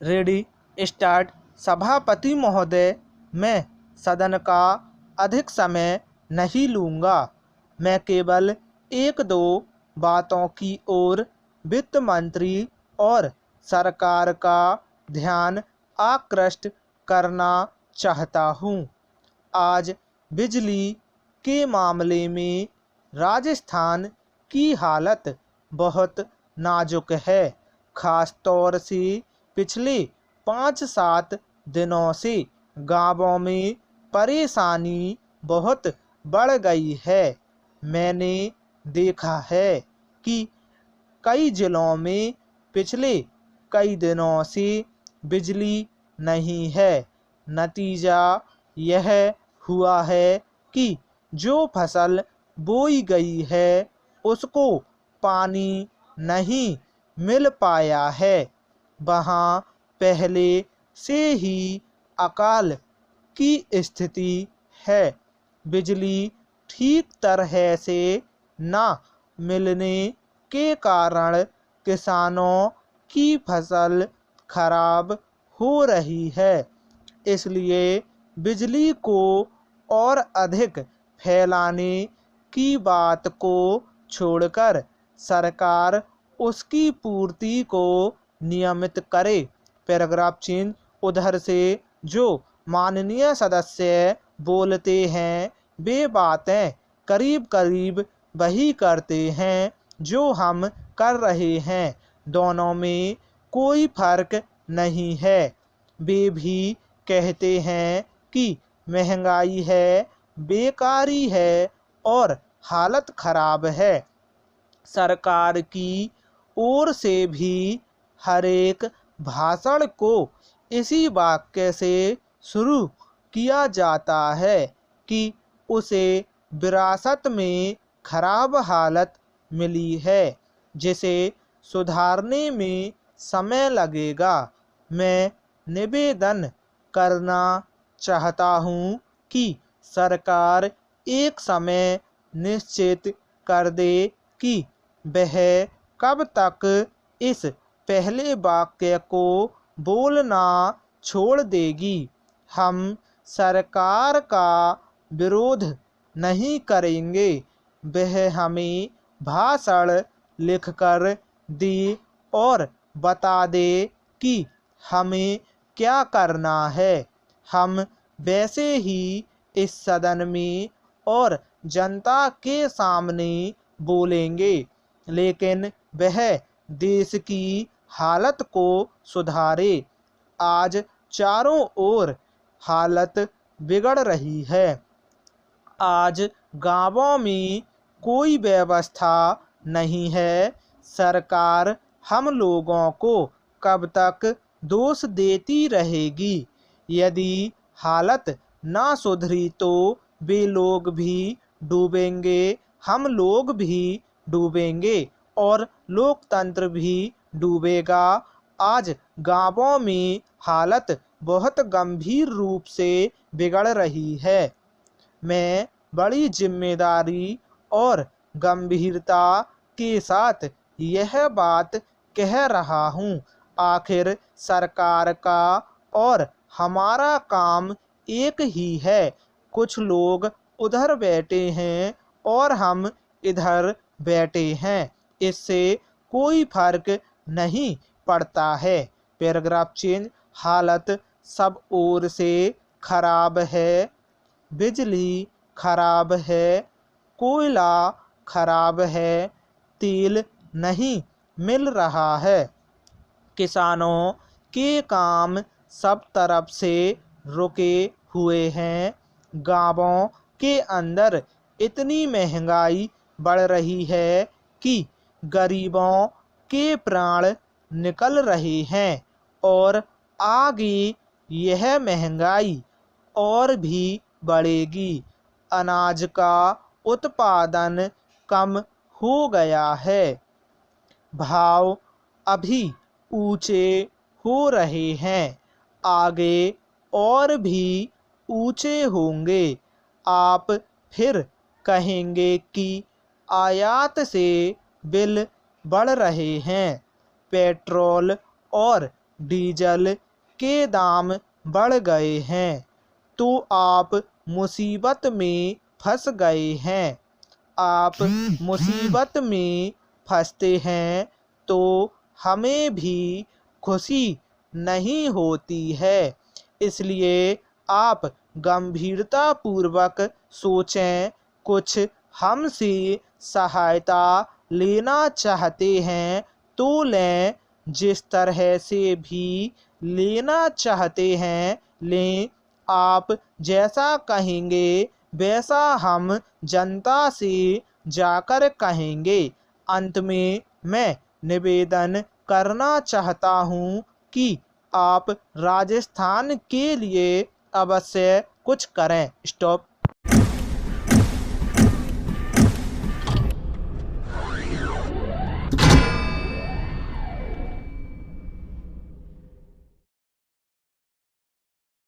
Ready start. सभापति महोदय, मैं सदन का अधिक समय नहीं लूँगा। मैं केवल एक दो बातों की ओर वित्त मंत्री और सरकार का ध्यान आकृष्ट करना चाहता हूँ। आज बिजली के मामले में राजस्थान की हालत बहुत नाजुक है। खास तौर से पिछले 5-7 दिनों से गांवों में परेशानी बहुत बढ़ गई है। मैंने देखा है कि कई जिलों में पिछले कई दिनों से बिजली नहीं है। नतीजा यह हुआ है कि जो फसल बोई गई है उसको पानी नहीं मिल पाया है। वहाँ पहले से ही अकाल की स्थिति है। बिजली ठीक तरह से न मिलने के कारण किसानों की फसल खराब हो रही है। इसलिए बिजली को और अधिक फैलाने की बात को छोड़कर सरकार उसकी पूर्ति को नियमित करे। Paragraph change. उधर से जो माननीय सदस्य बोलते हैं वे बातें करीब करीब वही करते हैं जो हम कर रहे हैं। दोनों में कोई फर्क नहीं है। वे भी कहते हैं कि महंगाई है, बेकारी है और हालत खराब है। सरकार की ओर से भी हर एक भाषण को इसी वाक्य से शुरू किया जाता है कि उसे विरासत में खराब हालत मिली है जिसे सुधारने में समय लगेगा। मैं निवेदन करना चाहता हूँ कि सरकार एक समय निश्चित कर दे कि वह कब तक इस पहले वाक्य को बोलना छोड़ देगी। हम सरकार का विरोध नहीं करेंगे। वह हमें भाषण लिखकर दे और बता दे कि हमें क्या करना है। हम वैसे ही इस सदन में और जनता के सामने बोलेंगे, लेकिन वह देश की हालत को सुधारे। आज चारों ओर हालत बिगड़ रही है। आज गांवों में कोई व्यवस्था नहीं है। सरकार हम लोगों को कब तक दोष देती रहेगी। यदि हालत ना सुधरी तो वे लोग भी डूबेंगे, हम लोग भी डूबेंगे और लोकतंत्र भी डूबेगा। आज गांवों में हालत बहुत गंभीर रूप से बिगड़ रही है। मैं बड़ी जिम्मेदारी और गंभीरता के साथ यह बात कह रहा हूँ। आखिर सरकार का और हमारा काम एक ही है। कुछ लोग उधर बैठे हैं और हम इधर बैठे हैं, इससे कोई फर्क नहीं पड़ता है। Paragraph change. हालत सब ओर से खराब है। बिजली खराब है, कोयला खराब है, तेल नहीं मिल रहा है। किसानों के काम सब तरफ से रुके हुए हैं। गांवों के अंदर इतनी महंगाई बढ़ रही है कि गरीबों के प्राण निकल रहे हैं और आगे यह महंगाई और भी बढ़ेगी। अनाज का उत्पादन कम हो गया है। भाव अभी ऊंचे हो रहे हैं, आगे और भी ऊंचे होंगे। आप फिर कहेंगे कि आयात से बिल बढ़ रहे हैं। पेट्रोल और डीजल के दाम बढ़ गए हैं तो आप मुसीबत में फंस गए हैं। आप मुसीबत में फंसते हैं तो हमें भी खुशी नहीं होती है। इसलिए आप गंभीरतापूर्वक सोचें, कुछ हमसे सहायता लेना चाहते हैं तो लें, जिस तरह से भी लेना चाहते हैं लें। आप जैसा कहेंगे वैसा हम जनता से जाकर कहेंगे। अंत में मैं निवेदन करना चाहता हूँ कि आप राजस्थान के लिए अवश्य कुछ करें। स्टॉप।